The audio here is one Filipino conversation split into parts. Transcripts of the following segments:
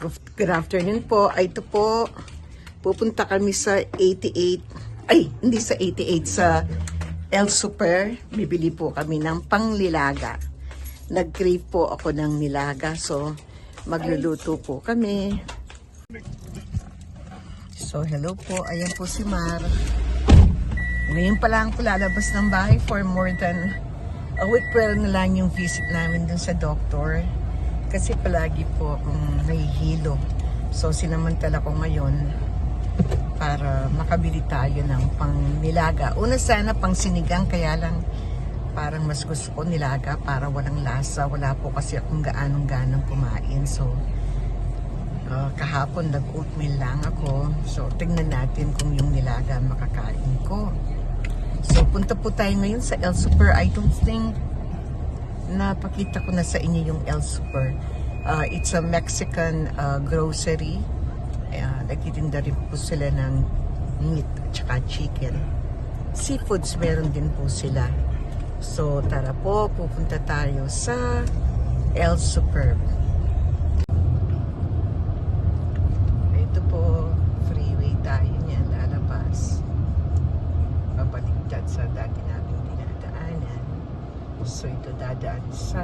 Good afternoon po. Ay, ito po, pupunta kami sa 88. Ay, hindi sa 88, sa El Super. Bibili po kami ng panglilaga. Nag-crave po ako ng nilaga. So, magluluto po kami. So, hello po. Ayan po si Mar. Ngayon pa lang ako lalabas ng bahay for more than a week. Pero na lang yung visit namin dun sa doctor. Kasi palagi po akong nahihilo. So, sinamantala ko ngayon para makabili tayo ng pangnilaga. Una sana pang sinigang, kaya lang parang mas gusto ko nilaga para walang lasa. Wala po kasi akong gaanong-ganong kumain. So, kahapon nag-oatmeal lang ako. So, tingnan natin kung yung nilaga makakain ko. So, punta po tayo ngayon sa El Super. I don't think napakita ko na sa inyo yung El Super. It's a Mexican grocery. Nagtitinda rin po sila ng meat at saka chicken. Seafoods meron din po sila. So tara po, pupunta tayo sa El Super. Ito po, freeway tayo niyan, lalabas. Babaliktad sa dati namin dinadaanan. So ito dadaan sa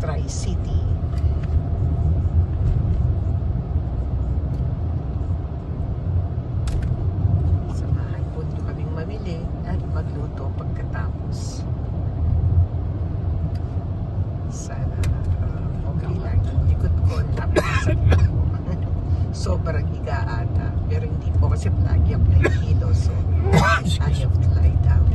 Tri-City. Samahan po ito kaming mamili at magluto pagkatapos. Sana okay lang yung likod ko. Napakasakit po. Sobrang higa ata. Pero hindi po kasi lagi ako nahihilo. So I have to lie down.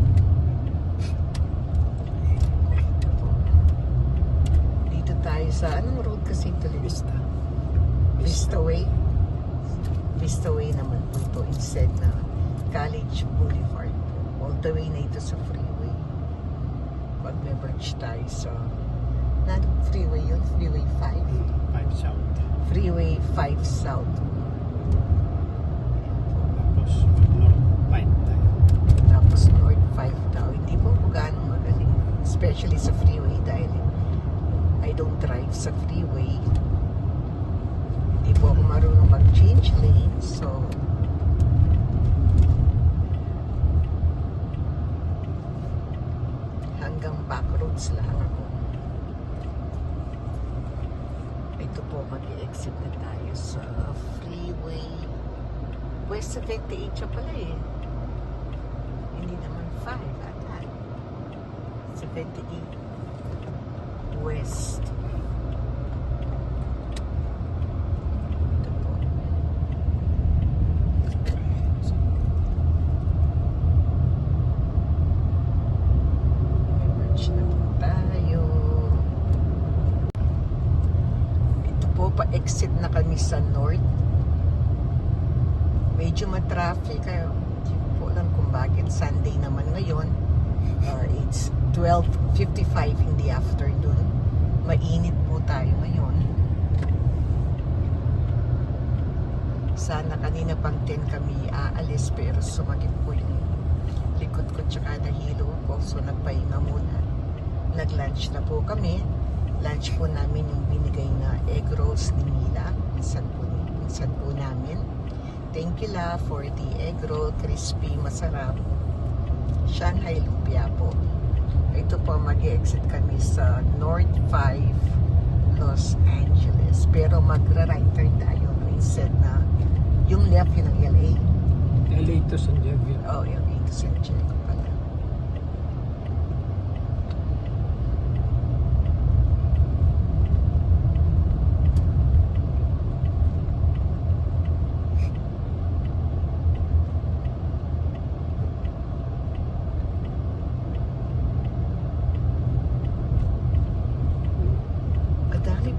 Tayo sa anong road kasi ito? Vista Way. Vista Way naman po ito instead na College Boulevard po. All the way na ito sa freeway. Mag-merge tayo sa freeway yun? Freeway 5? 5 South. Freeway 5 South. Tapos North 5 tayo. Tapos North 5 daw. Hindi po gaano magaling. Especially sa freeway dahil I don't drive sa freeway. Hindi po ako marunong mag-change lane. So, hanggang back roads lang ako. Ito po, mag-i-exit na tayo sa freeway. West 78 siya pala eh. Hindi naman 5 ata. 78 West. Ito po. Merge na po tayo. Ito po, pa-exit na kami sa North. Medyo matraffic. Kaya hindi po alam kung bakit. Sunday naman ngayon. It's 12:55 in the afternoon. Mainit po tayo ngayon. Sana kanina pang 10 kami aalis pero sumakit po yung likod ko tsaka nahilo ko. So nagpahinga muna. Nag-lunch na po kami. Lunch po namin yung binigay na egg rolls ni Mila. Minsan po namin. Thank you la for the egg roll. Crispy, masarap. Shanghai lumpia po. Ito po, mag-exit kami sa North 5, Los Angeles. Pero magra-right turn tayo instead na yung left yun ng LA. LA to San Diego. Oh, yung LA to San Diego pala.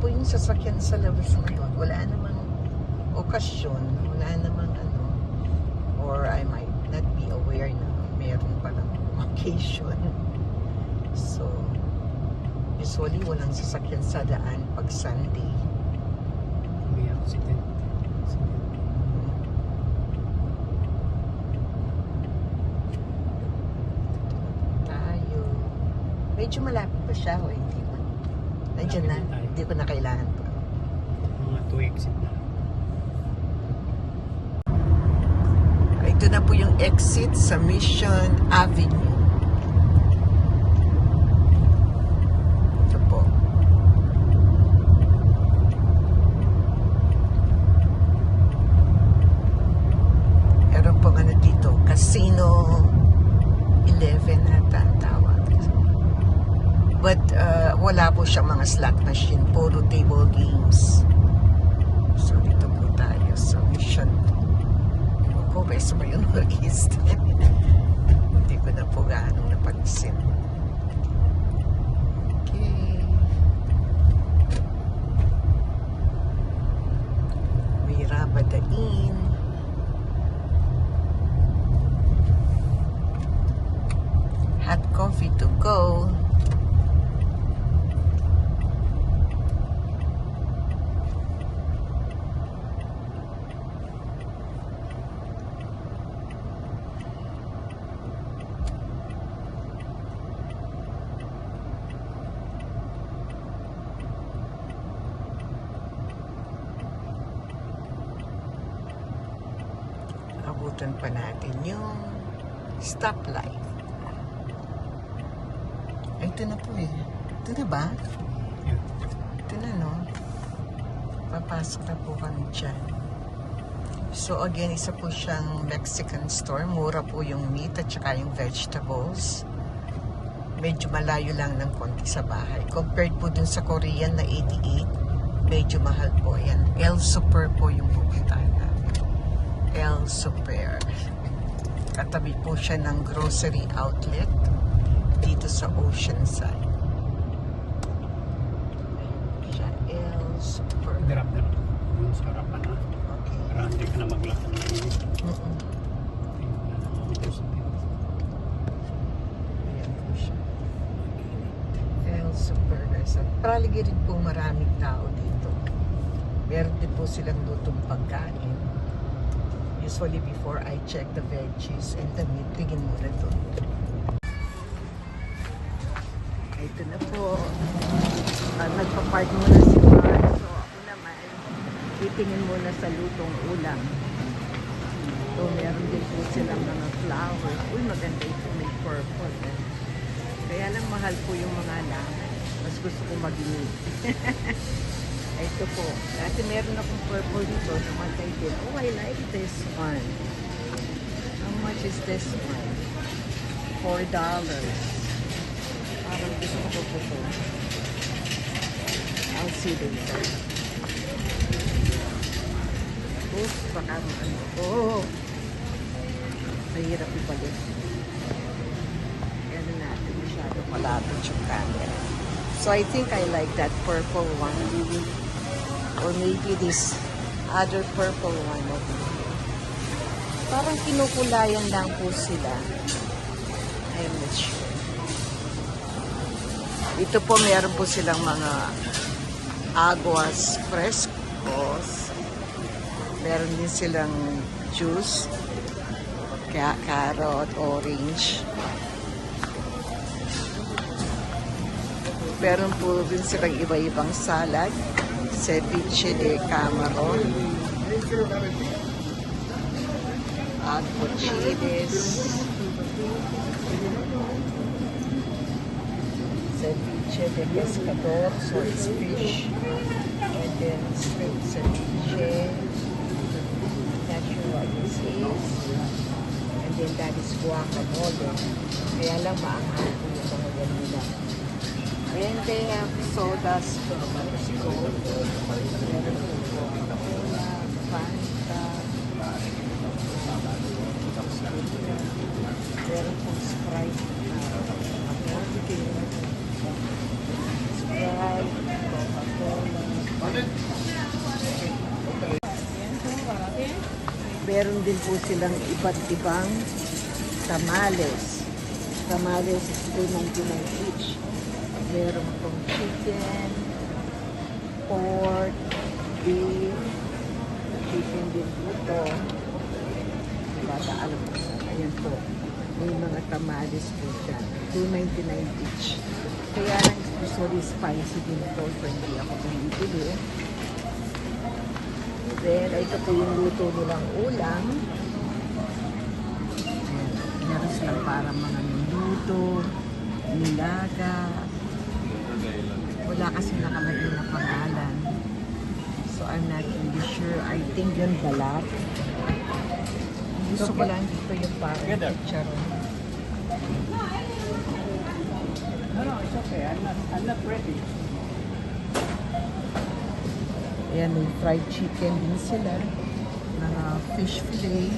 Po yung sasakyan sa labas ngayon, wala namang okasyon, wala namang ano, or I might not be aware na meron palang occasion. So usually walang sasakyan sa daan pag Sunday. May accident. Tayo medyo malapit pa siya o hindi man. Nandiyan na, hindi ko na kailangan pa. mga 2 exit na. Ito na po yung exit sa Mission Avenue. Ito po. Meron po ano dito, Casino 11 ata ang tawag. But wala po siyang mga slot machine, puro table games. So dito po tayo sa Mission. Ewan ko, beso ba yung northeast? Hindi ko na po gaano napansin. Okay. Mirabada Inn. Hot coffee to go. Abutan pa natin yung stoplight. Ay, ito na po eh. Ito na ba? Yeah. Ito na, no? Papasok na po kami dyan. So again, isa po siyang Mexican store. Mura po yung meat at saka yung vegetables. Medyo malayo lang ng konti sa bahay. Compared po dun sa Korean na 88, medyo mahal po yan. El Super po yung pupuntahan namin. El Super. Katabi po siya ng grocery outlet dito sa Oceanside. Ayun po siya, El Super. Drop na lang. Yung sa harapan na. Okay. Para hindi ka na maglakad. Mm-mm. Ayan po siya. El Super Resort. Praligid rin po maraming tao dito. Meron din po silang lutong pagkain. Usually before I check the veggies and the meat, tingin muna doon. Ito na po. Nagpa-park muna si Juan. So ako naman, titingin muna sa lutong ulam. So meron din po silang mga flowers. Uy, maganda ito. May purple. Kaya lang mahal po yung mga laman. Mas gusto ko mag-meat. Ito po. Kasi meron akong purple dito. Namatay din. Oh, I like this one. How much is this one? $4. Parang gusto ko po ito. I'll see later. Oops, baka ano. Oh! Mahirap ipalit. Ano natin, masyado malapit yung camera. So I think I like that purple one. Or maybe this other purple one over here. Parang kinukulayan lang po sila. I'm not sure. Ito po meron po silang mga aguas frescos. Meron din silang juice. Carrot, orange. Meron po din silang iba-ibang salad. Ceviche de camarón. Agpo chiles. Ceviche de pescador, so it's fish. And then shrimp ceviche. Not sure what this is. And then that is guacamole. Kaya lang maanghang po yung mga ganila. And they have sodas from Mexico. Meron po Coca-Cola, Fanta. Meron po Sprite. Sprite, Coca-Cola. Meron din po silang iba't ibang tamales. Tamales is $2.99 each. Meron pong chicken, pork, beef, chicken din dito. Bata alam ko sa, ayan po. May mga tamales po dyan. $2.99 each. Kaya lang usually spicy din ito, so hindi ako bumibili. Then, ito po yung luto nilang ulam. Meron silang parang mga niluto, nilaga. Wala kasi nakalagay na pangalan. So, I'm not really sure. I think yun balat. Gusto ko lang dito yung parang chicharon. No, it's okay. I'm not ready. Ayan, may fried chicken din sila. Mga fish fillet.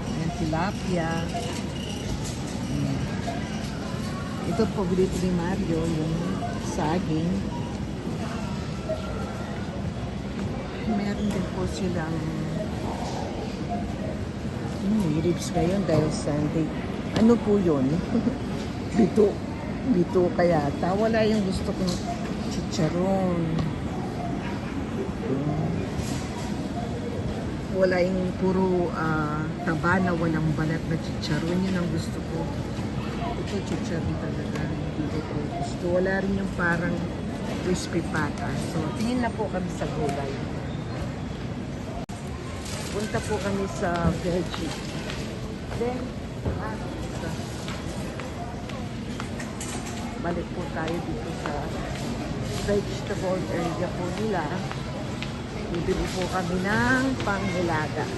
Ayan, tilapia. Ayan. Ito paborito ni Mario, yung saging. Meron din po silang ribs ngayon dahil Sunday. Ano po yun? Bito. Bito kaya. Wala yung gusto kong chicharon. Wala yung puro taba na walang balat na chicharon. Yun ang gusto ko. Ito chicharon talaga. Hindi ko po gusto. Wala rin yung parang crispy pata. So, tingin na po kami sa gulay. Punta po kami sa veggie. Then, balik po tayo dito sa vegetable area po nila. Bibili po kami ng pangnilaga.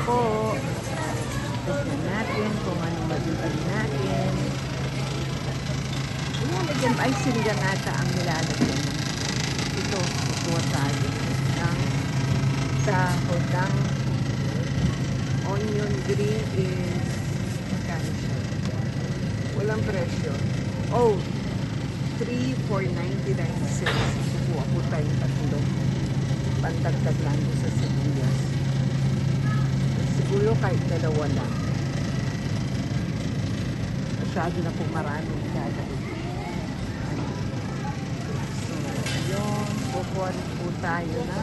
Po, tignan natin kung ano mabibili natin. Nilalagyan, ay sinigang ata ang nilalagyan. Ito, kukuha tayo ng sahod ng onion green is magkano siya? Walang presyo. Oh, 3,499 cents. Kukuha po tayong tatlo. Pandagdag lang doon sa sibuyas. Siguro kahit dalawa lang. Masyado na po maraming gagawin. So, yun. Kukuha rin po tayo na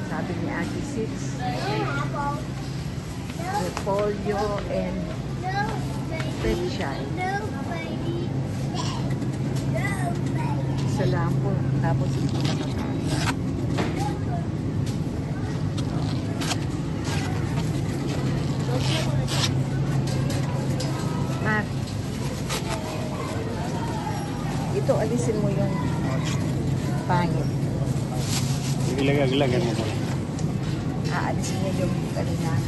sabi ni Ate Six, repolyo and pechay. Isa lang po. Tapos ito nakakanta. Matt, ito alisin mo yung pangit. Ilagay mo ba? Aalisin niya yung anak.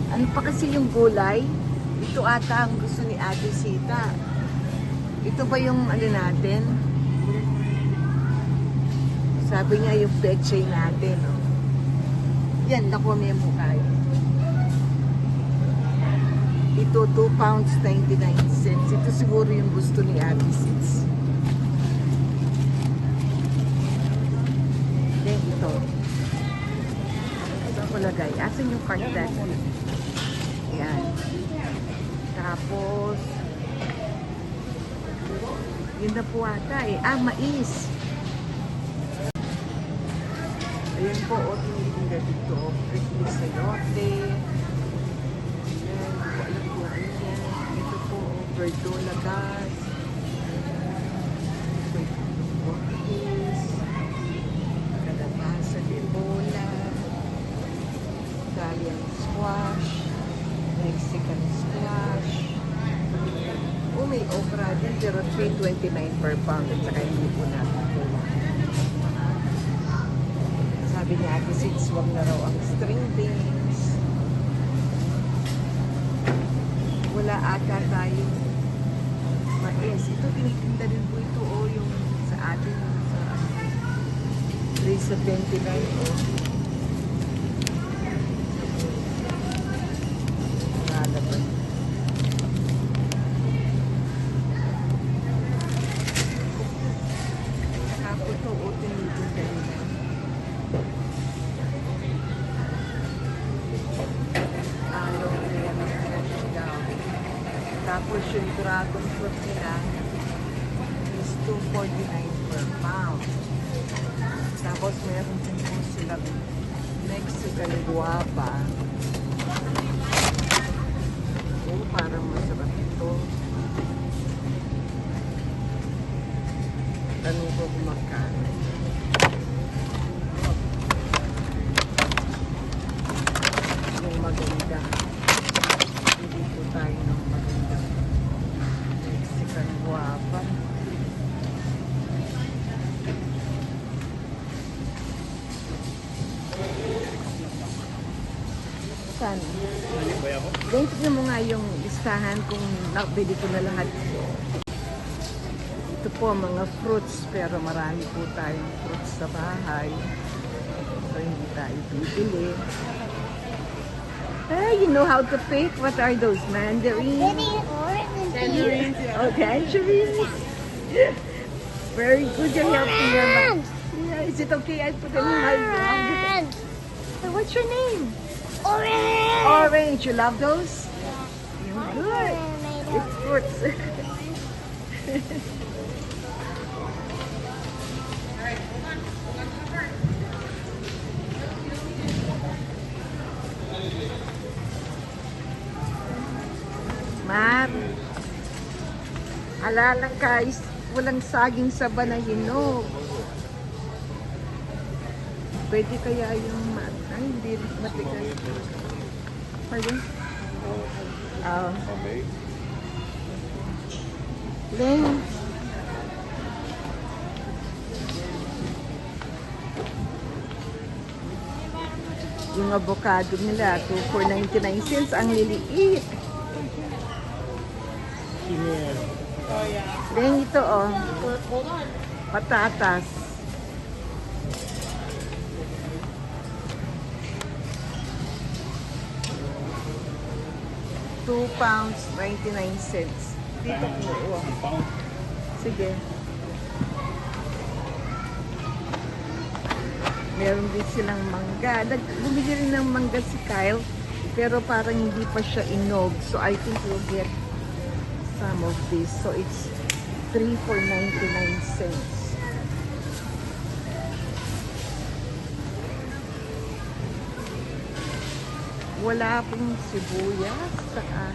Ano pa kasi yung gulay? Ito ata ang gusto ni Ate Sita. Ito ba yung ano natin? Sabi niya yung pechay natin. Oh. Yan, nakuha mo yung mukha. Ito, 2 pounds 99 cents. Ito siguro yung gusto ni Ate Sita. Then ito. Ito ko lagay. Asan yung kartat? Ayan. Tapos, yun na po ata eh. Mais. Ayan po, o tinitinda dito. Crispy sayote. Ayan, hindi ko alam kung ano yan. Ito po, verdura gas. Ito po, kalabasa de bola. Italian squash. Mexican squash. Oh, may okra din, pero 3.29 per pound. At saka hindi po natin kailangan. Sabi ni Ate Six, wag na raw ang string beans. Wala ata tayong mais. Ito, tinitinda din po ito, oh, yung sa atin, sa 3.79, oh. Nalaban. Tapos ito, oh, tinitinda nila. Tapos yung dragon fruit nila is 2.49. per pound. Tapos meron din po silang Mexican guava. Oh, parang masarap ito. Tanong ko kung magkano. Yung maganda. Hindi po tayo ng maganda. Mexican guava. Saan? Then, tignan mo nga yung listahan kung nakabili ko na lahat. Ito po mga fruits, pero marami po tayong fruits sa bahay. So, hindi tayo bibili. Hey, you know how to pick? What are those? Mandarins? Tangerines. Oh, tangerines. Very good. You're helping your mom. Yeah, is it okay? I put them in my bag. So, what's your name? Orange. Orange. You love those? You're good. It's fruits. Ma'am, alalang guys, walang saging sa banahinog. Pwede kaya yung ay, hindi matigas. Pardon? Len. Yung avocado nila, 2 for 99 cents. Ang liliit. Then ito oh, patatas. £2.99. Dito po. Oh. Sige. Meron din silang mangga. Bumili rin ng mangga si Kyle, pero parang hindi pa siya inog. So I think we'll get some of this. So it's 3 for 99 cents. Wala pong sibuyas. Saka,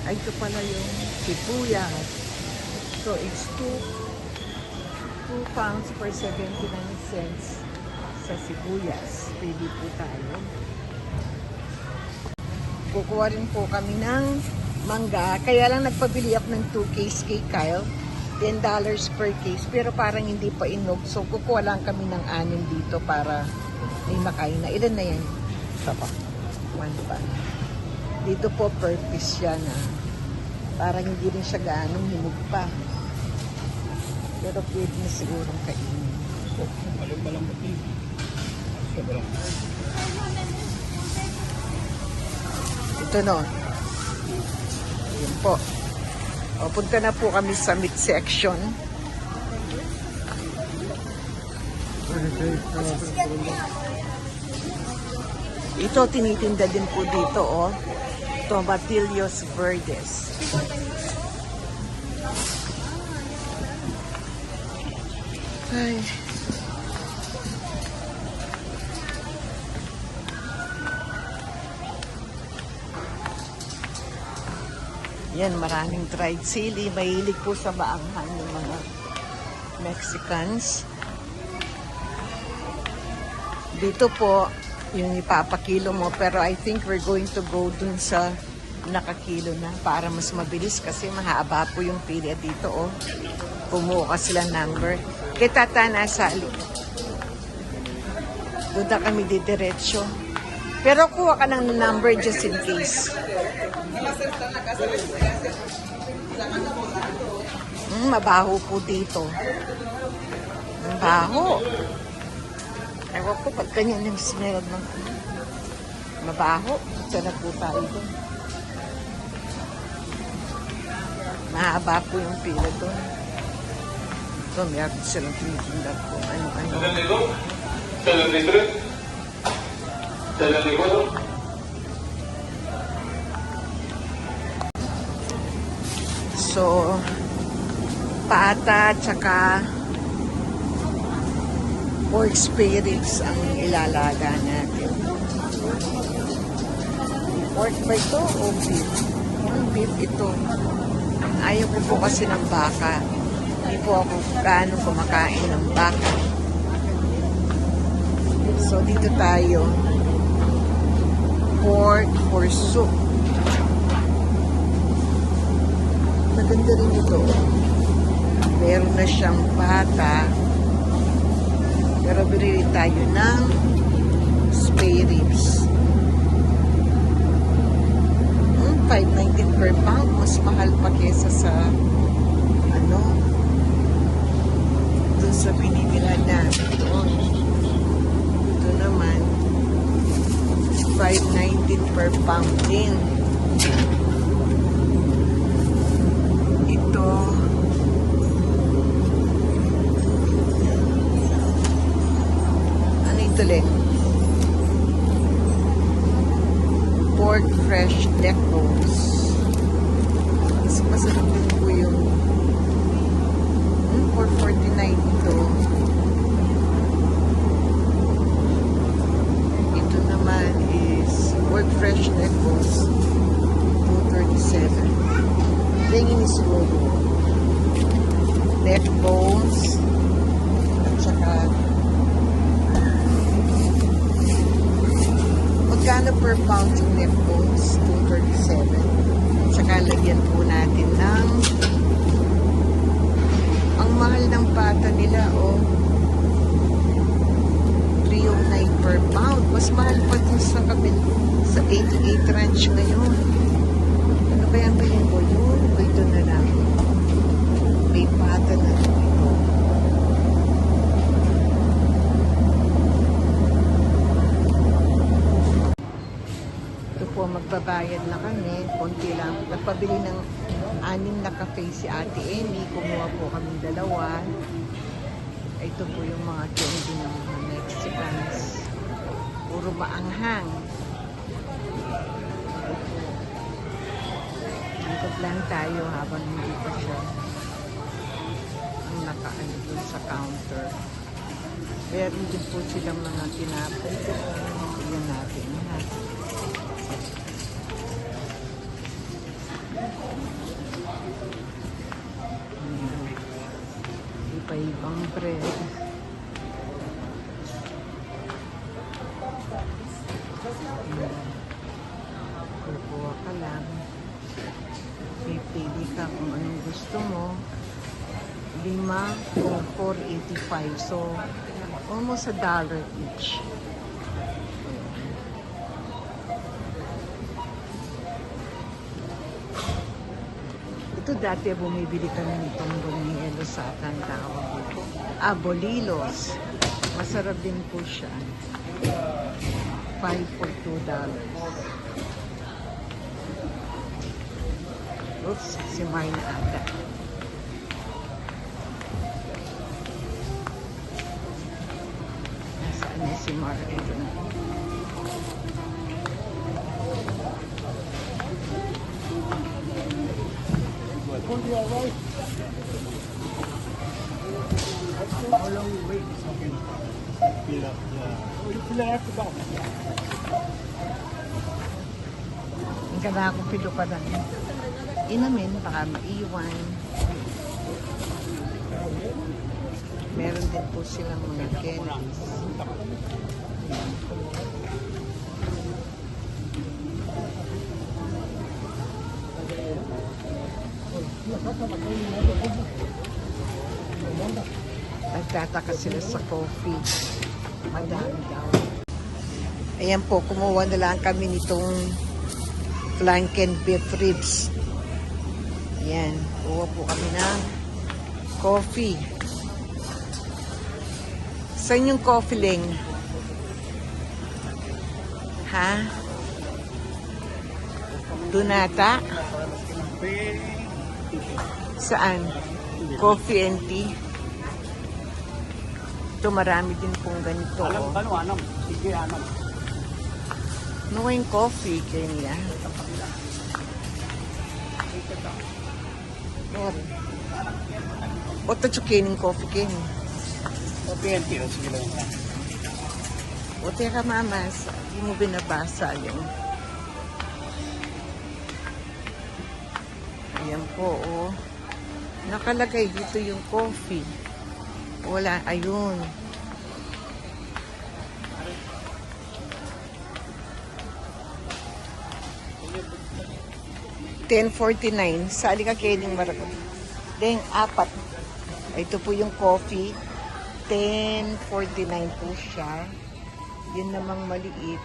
ay, ito pala yung sibuyas. So it's 2 pounds for 79 cents sa sibuyas. Pwede po tayo. Kukuha rin po kami ng mangga. Kaya lang nagpabili ako ng 2 case kay Kyle. $10 per case. Pero parang hindi pa inog. So kukuha lang kami ng 6 dito para may makain na. Ilan na yan? Isa pa. 1 pa. Dito po per piece siya na parang hindi rin siya gaanong hinog pa. Pero pwede na sigurong kainin. Ito no. Yun po. O, punta na po kami sa meat section. Ito tinitinda din po dito, oh. Tomatillos verdes. Ay. Yan, maraming dried sili. Mahilig po sa maanghan ng mga Mexicans. Dito po, yung ipapakilo mo. Pero I think we're going to go dun sa nakakilo na para mas mabilis kasi mahaba po yung pila dito, oh. Kumuha sila number. Kay Tata nasa doon na kami didiretso. Pero kuha ka ng number just in case. Mabaho po dito. Mabaho. Ewan ko pag ganyan yung smell ng mabaho. Sana po tayo doon. Mahaba po yung pila doon. So, meron silang tinitinda po. Ano. 73, 74. So, pata, tsaka pork spare ribs ang ilalaga natin. Pork ba ito o beef? Beef ito. Ayaw ko po kasi ng baka. Hindi po ako gaano kumakain ng baka. So, dito tayo. Pork for soup. Maganda rin ito. Meron na siyang pata. Pero bilhin tayo ng spare ribs. 5.19 per pound. Mas mahal pa kesa sa doon sa binibilan natin doon. Ito naman 5.19 per pound din. Ito ano ito ulit? Pork fresh neck bones. Mas masarap din po yung 449 ito. Ito naman is pork fresh neck bones 237. Tingin is logo. Neck bones at saka magkano per pound yung neck bones? 237. Saka lagyan po natin ng ang mahal ng pata nila 309 per pound. Mas mahal pa dun sa sa 88 ranch ngayon. Ano kaya ba yung volume? Ito na lang. May pata na ito. Magbabayad na kami, konti lang. Nagpabili ng 6 na cafe si Ate Amy. Kumuha po kami 2. Ito po yung mga candy ng mga Mexicans. Puro maanghang. Ikot lang tayo habang hindi pa siya ang nakaano dun sa counter. Meron din po silang mga tinapay. Yan natin, ha? Iba-ibang bread. Kukuha ka lang. Pipili ka kung anong gusto mo. 5 o 4.85. So, almost $1 each. Ito dati bumibili kami nitong Bonielo sa tawag dito. Bolilos. Masarap din po siya. 5 for $2. Oops, si Marna ata. Nasaan na si Marna? How long you wait? Okay. Fill up. Yeah. Oh, you fill it after that. Ang ganda akong pilo pa lang. Inamin, baka maiwan. Meron din po silang mga candies. Nagtataka sila sa coffee. Madami daw. Ayan po, kumuha na lang kami nitong flanken beef ribs. Ayan, kuha po kami ng coffee. Saan yung coffee, Ling? Ha? Dunata? Saan? Coffee and tea? Ito marami din pong ganito. Anam. Sige, anam. Ano yung coffee kanya? Meron. What the chukining coffee king? Okay, sige lang. O teka mamas, hindi mo binabasa yung... Ayan po, oh. Nakalagay dito yung coffee. Wala, ayun. $10.49. Sali ka Kening Maragon. Deng, apat. Ito po yung coffee. $10.49 po siya. Yun namang maliit.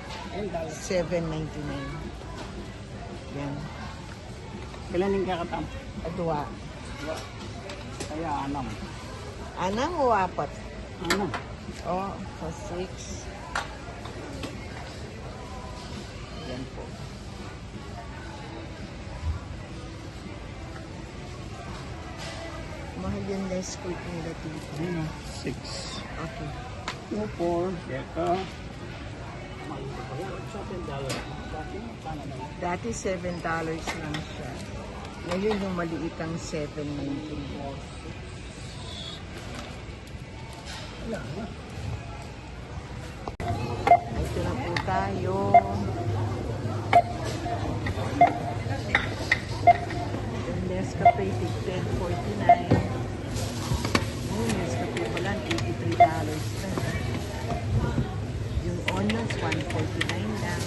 $7.99. Yan. Kailan yung kakatam? Adwa. Kaya anam. Anang o apat? Anam. Oh, so 6. Yan po. Mahal yung Nesquik nila dito. Ano? 6. Okay. 2, 4. Teka. Dati $7 lang siya. Ngayon yung maliit ang $7.99. Ito na po tayo. Yung Nescafe, $10.49. Oh, Nescafe pala, $83 na. Yung onions, $1.49 lang.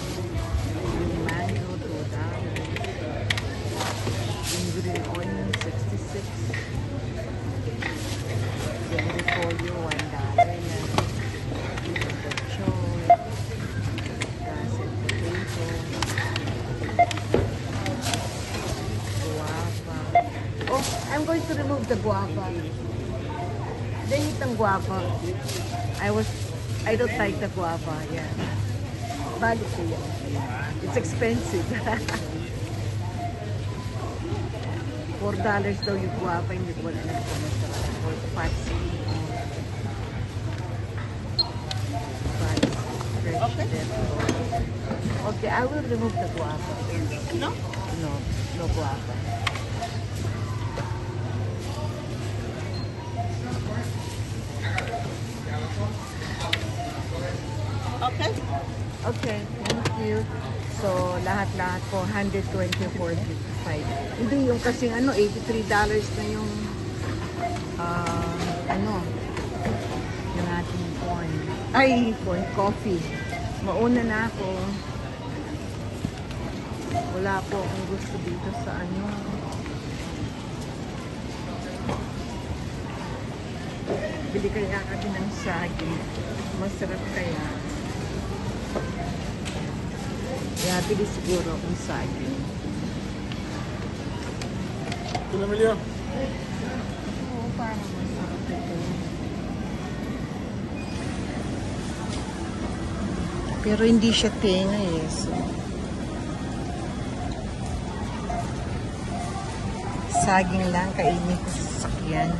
Yung mango, $2. Yung green onion, $66. Yung repolyo, $1 lang. Yung choy, gassed potato, guava. Oh, I'm going to remove the guava. Then eat ang guava. I don't like the guava, yeah. Balik ko yan. It's expensive. $4 daw yung guava, hindi ko alam kung masarap. Or patsi. Okay. Okay, I will remove the guava. No? No, no guava. Okay. Okay, thank you. So, lahat-lahat po, 124.55. Hindi yung kasing $83 na yung yung ating corn. Ay, corn coffee. Mauna na ako. Wala po akong gusto dito sa Bili kaya kami ng saging. Masarap kaya. Kaya bili siguro akong saging. Ito na, Melio. Oo, parang masarap ito. Pero hindi siya tenga eh. So, saging lang kainin ko sa sasakyan.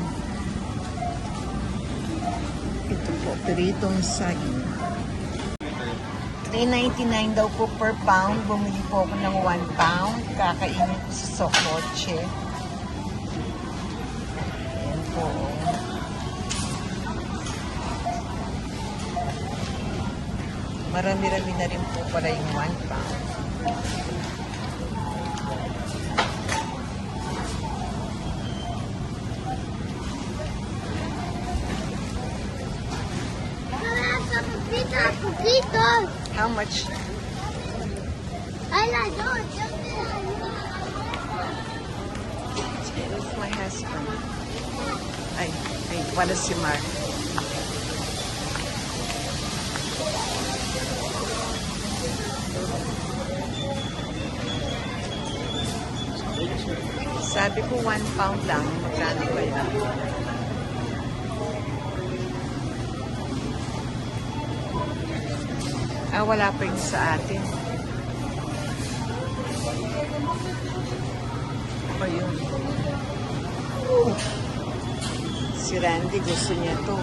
Ito po, peritong saging. $3.99 daw po per pound. Bumili po ako ng 1 pound. Kakainin ko sa Socoche. Ayan po. Marami-rami na rin po pala yung 1 pound. Poquito. How much? I like those. Where's my husband? Ay, wala si Mark. Sabi ko 1 pound lang. Magkano ba yan? Wala pa yung sa atin. Ano yun? Si Randy gusto niya to.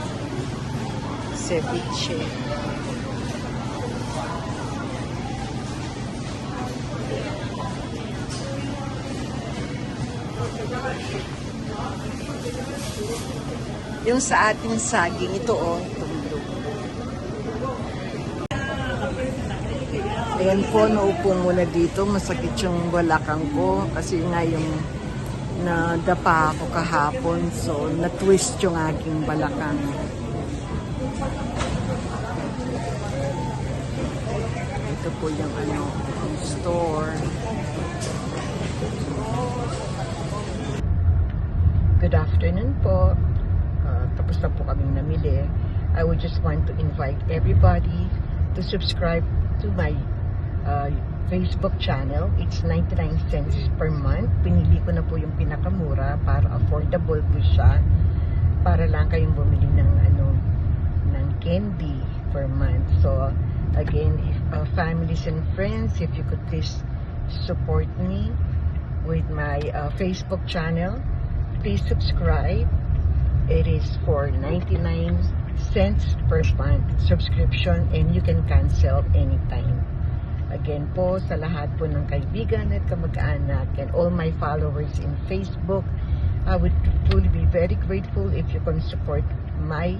Ceviche. Yung sa ating saging, ito oh, tulog. Ayan po, naupo muna dito. Masakit yung balakang ko kasi nga yung nadapa ako kahapon. So, na-twist yung aking balakang. Ito po yung ano, yung store. Good afternoon po. Tapos na po kaming namili. I would just want to invite everybody to subscribe to my Facebook channel. It's 99 cents per month. Pinili ko na po yung pinakamura para affordable po siya. Para lang kayong bumili ng ng candy per month. So again, if families and friends, if you could please support me with my Facebook channel, please subscribe. It is for 99 cents per month subscription and you can cancel anytime. Again po, sa lahat po ng kaibigan at kamag-anak and all my followers in Facebook, I would truly be very grateful if you can support my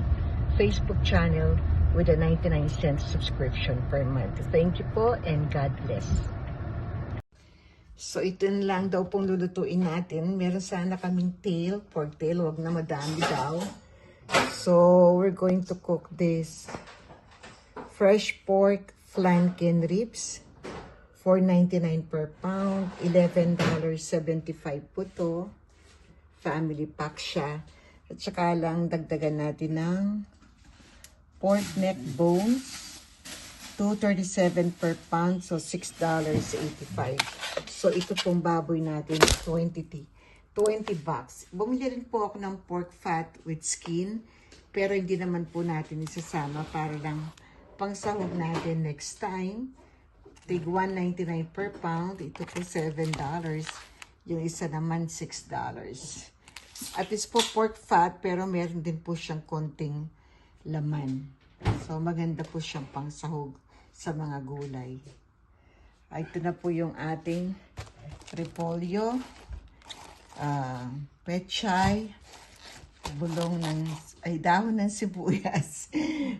Facebook channel with a 99 cents subscription per month. Thank you po and God bless. So ito lang daw pong lulutuin natin. Meron sana kaming tail, pork tail, wag na madami daw. So we're going to cook this fresh pork flanken ribs. $4.99 per pound, $11.75 po to. Family pack siya. At saka lang dagdagan natin ng pork neck bones. $2.37 per pound, so $6.85. So ito pong baboy natin, 20 bucks. Bumili rin po ako ng pork fat with skin, pero hindi naman po natin isasama para lang pangsahog natin next time. Tig $1.99 per pound, ito po $7. Yung isa naman $6. At least po pork fat, pero meron din po siyang konting laman. So maganda po siyang pangsahog sa mga gulay. Ito na po yung ating repolyo, pechay, dahon ng sibuyas,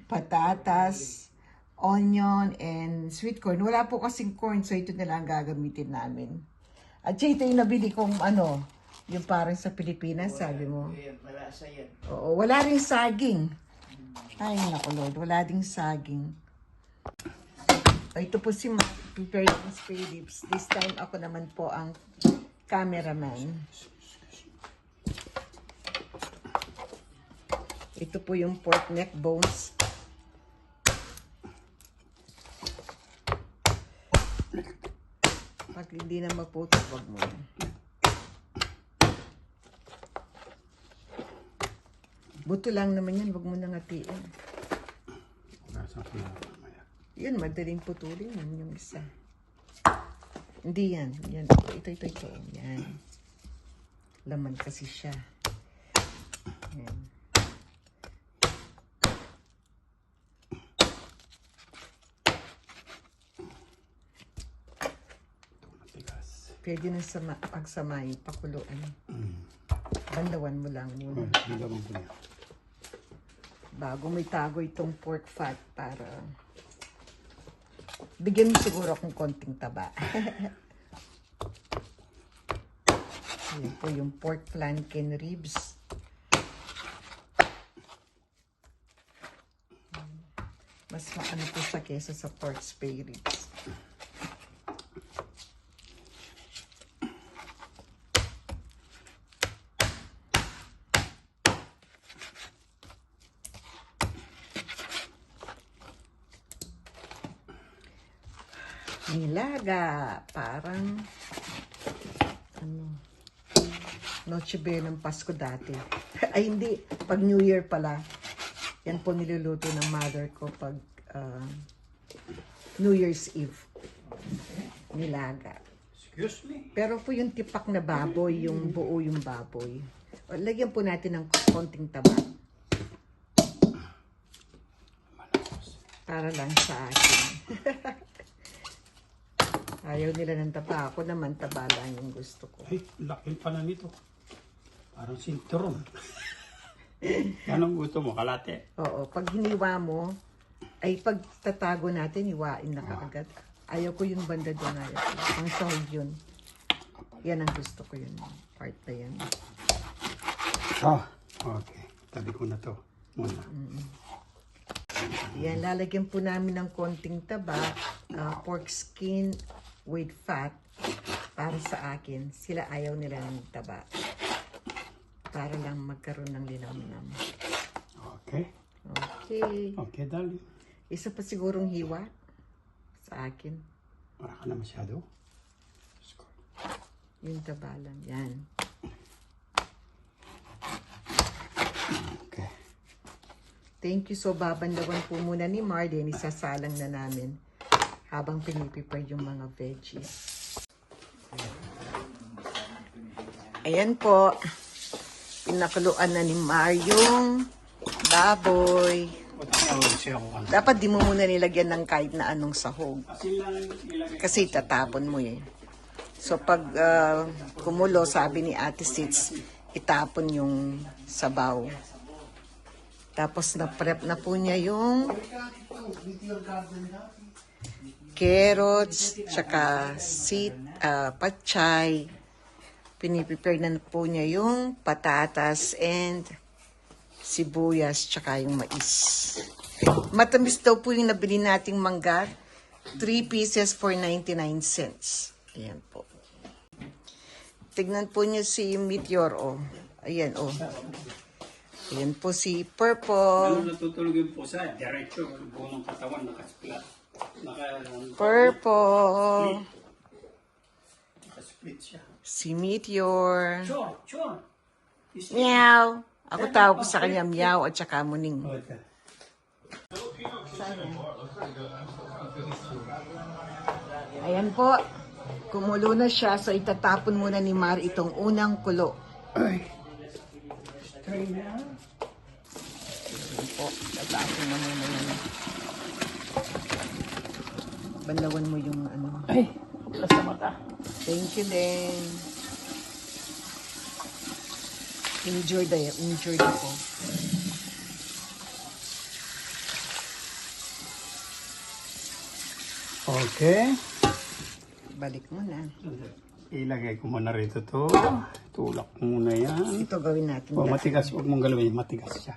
patatas, onion, and sweet corn. Wala po kasing corn, so ito na lang gagamitin namin. At ito yung nabili kong yung parang sa Pilipinas, sabi mo. Malasa yan. Oo, wala rin saging. Ay, naku Lord, wala ding saging. Ito po si Matt, prepared ng spray ribs. This time, ako naman po ang cameraman. Ito po yung pork neck bones. Pag hindi na maputo, wag mo yan. Buto lang naman yan, wag mo nang hatiin. Yun, madaling putulin yan yung isa. Hindi yan. Yan. Ito. Yan. Laman kasi siya. Yan. Pwede na pagsamahin, pakuluan. Bandawan mo lang muna. Bago may tago itong pork fat para bigyan mo siguro akong konting taba. Ayan po yung pork flanken ribs. Mas maano po siya kesa sa pork spare ribs. Nilaga, parang Noche Buena ng Pasko dati. Ay hindi, pag New Year pala. Yan po niluluto ng mother ko pag New Year's Eve. Nilaga. Excuse me. Pero po yung tipak na baboy, yung buo yung baboy. O, lagyan po natin ng konting taba. Para lang sa akin. Ayaw nila ng taba. Ako naman taba lang yung gusto ko. Ay, laki pa na nito. Parang sinturon. Anong gusto mo? Kalate? Oo, pag hiniwa mo, ay pag tatago natin, hiwain na kaagad. Ayaw ko yung banda doon. Ayaw ko. Ang sahog yun. Yan ang gusto ko yun. Part na yan. Oh, okay. Tabi ko na to. Muna. Yan, lalagyan po namin ng konting taba, pork skin with fat para sa akin. Sila ayaw nila ng taba. Para lang magkaroon ng linamnam. Okay. Okay. Okay, darling. Isa pa sigurong hiwa sa akin. Wala ka na masyado. Yung taba lang. Yan. Okay. Thank you. So, babandawan po muna ni Marden. Isasalang na namin habang piniprepare yung mga veggies. Ayan po. Pinakuluan na ni Mar yung baboy. Dapat di mo muna nilagyan ng kahit na anong sahog. Kasi tatapon mo eh. So, pag kumulo, sabi ni Ate Sits, itapon yung sabaw. Tapos na-prep na po niya yung carrots, tsaka patchay. Piniprepare na po niya yung patatas and sibuyas, tsaka yung mais. Matamis daw po yung nabili nating mangga. 3 pieces for 99 cents. Ayan po. Tignan po niyo si Meteor, oh. Ayan, oh. Ayan po si Purple. Natutulog yung pusa, diretso, buong katawan, nakasplit. Purple. Nakasplit siya. Si Meteor. Chon! Meow. Ako tawag ko sa kanya meow at saka muning. Okay. Ayan po. Kumulo na siya. So itatapon muna ni Mar itong unang kulo. Ay. Try na. Ayan po. Tatapon na muna yan. Bandawan mo yung ano. Ay, sa mata. Thank you din. Enjoy po. Okay. Balik mo na. Ilagay ko muna rito to. Tulak muna yan. Ito gawin natin. O, matigas. Huwag mong galawin. Matigas siya.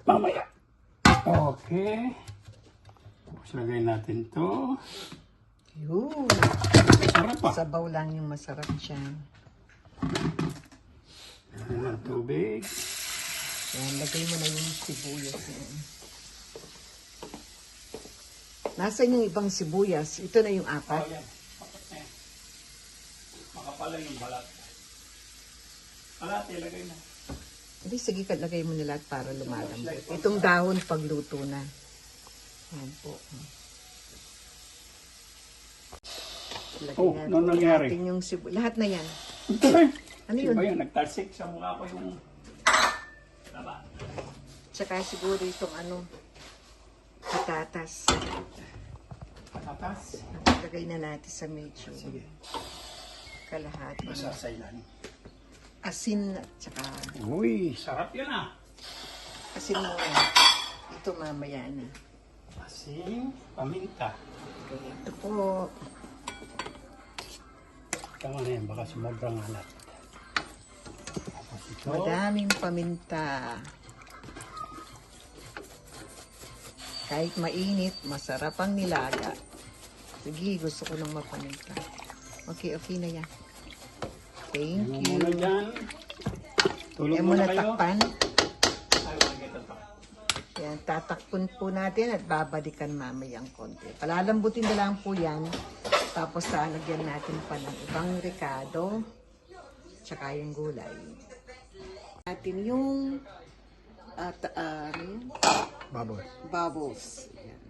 Mamaya. Okay. Tapos lagay natin to. Yun. Sarap pa. Sabaw lang yung masarap dyan. Lagyan ng tubig. Yan, lagay mo na yung sibuyas. Nasaan yung ibang sibuyas? Ito na yung apat. Ayan. Papat na yan. Makapala yung balat. Balat, ilagay na. Hindi, sige, lagay mo na lahat para lumalambot. Itong dahon pagluto na. Yan po. Oh, ano nangyari? Natin yung lahat na yan. Ano yun? Ano yun? Nagtalsik sa mukha ko yung taba. Tsaka siguro itong ano, patatas. Patatas. Lagay na natin sa medyo. Sige. Kalahati. Masasailan. Asin at tsaka Uy, sarap yan ah. asin muna. Ito mamaya na. Asin, paminta. Okay, ito po. Tama na yan, baka sumobrang alat. Tapos ito. Madaming paminta. Kahit mainit, masarap ang nilaga. Sige, gusto ko ng mapaminta. Okay, okay na yan. Thank Ano you. muna dyan? Tulog Kaya muna muna kayo. takpan. Ay, wala ito. Yan, tatakpon po natin at babalikan mamayang konti. Palalambutin na lang po yan. Tapos lalagyan natin pa ng ibang rekado. Tsaka yung gulay. Natin yung ano yun? Bubbles. Bubbles. Yan.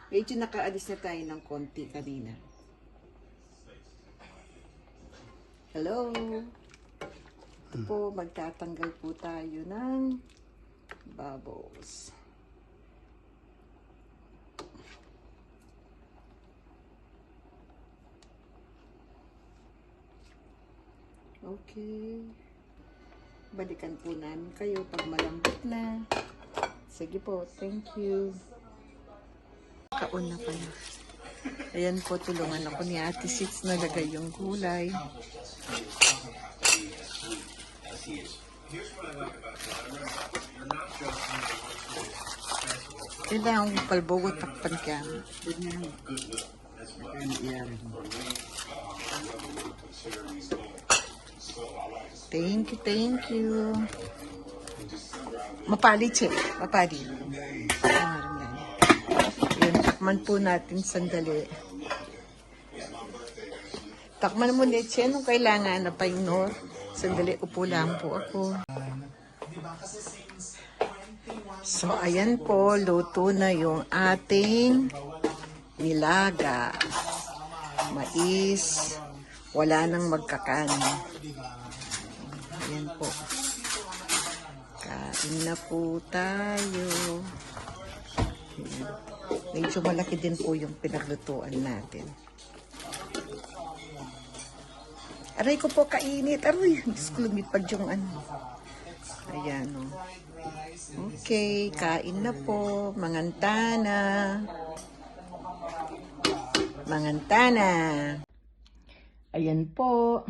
Medyo nakaalis na tayo ng konti kanina. Hello? Ito po, magtatanggal po tayo ng bubbles. Okay. Balikan po namin kayo pag malambot na. Sige po, thank you. Kaon na pala. Ayan po, tulungan ako ni Ate Sits na lagay yung gulay. Kailangan ko palbogo takpan ka. Thank you, thank you. Mapali, Che. Mapali. Yun, takman po natin sandali. Takman mo, Che, nung kailangan na pa yung Nor. Sandali, upo lang po ako. So, ayan po, luto na yung ating nilaga. Mais. Wala nang magkakanin. Ayan po. Kain na po tayo. Ayan. Medyo malaki din po yung pinaglutuan natin. Aray ko po kainit. Aray, Diyos ko lumipad yung ano. Ayan o. Okay, kain na po. Mangantana. Mangantana. Ayan po.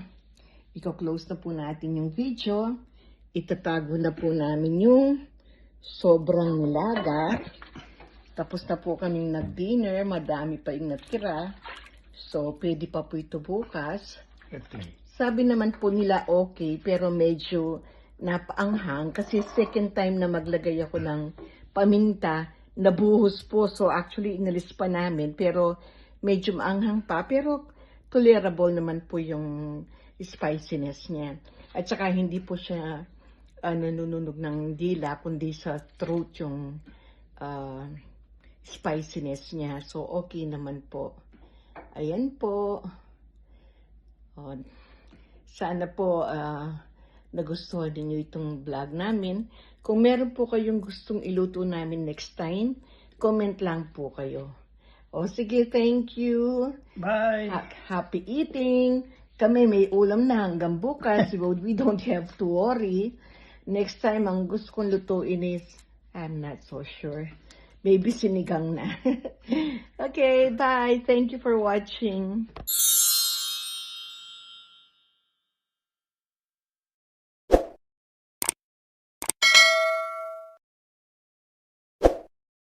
Iko-close na po natin yung video. Itatago na po namin yung sobrang nilaga. Tapos na po kaming nag-dinner. Madami pa yung natira. So, pwede pa po ito bukas. Sabi naman po nila okay, pero medyo napaanghang. Kasi second time na maglagay ako ng paminta, nabuhos po. So, actually, inalis pa namin. Pero, medyo maanghang pa. Pero, tolerable naman po yung spiciness niya. At saka hindi po siya nanununog ng dila, kundi sa throat yung spiciness niya. So, okay naman po. Ayan po. O, sana po nagustuhan niyo itong vlog namin. Kung meron po kayong gustong iluto namin next time, comment lang po kayo. O sige, thank you. Bye! Happy eating. Kami may ulam na hanggang bukas. We don't have to worry. Next time, ang gusto kong lutuin is, I'm not so sure. Maybe sinigang na. Okay, bye. Thank you for watching.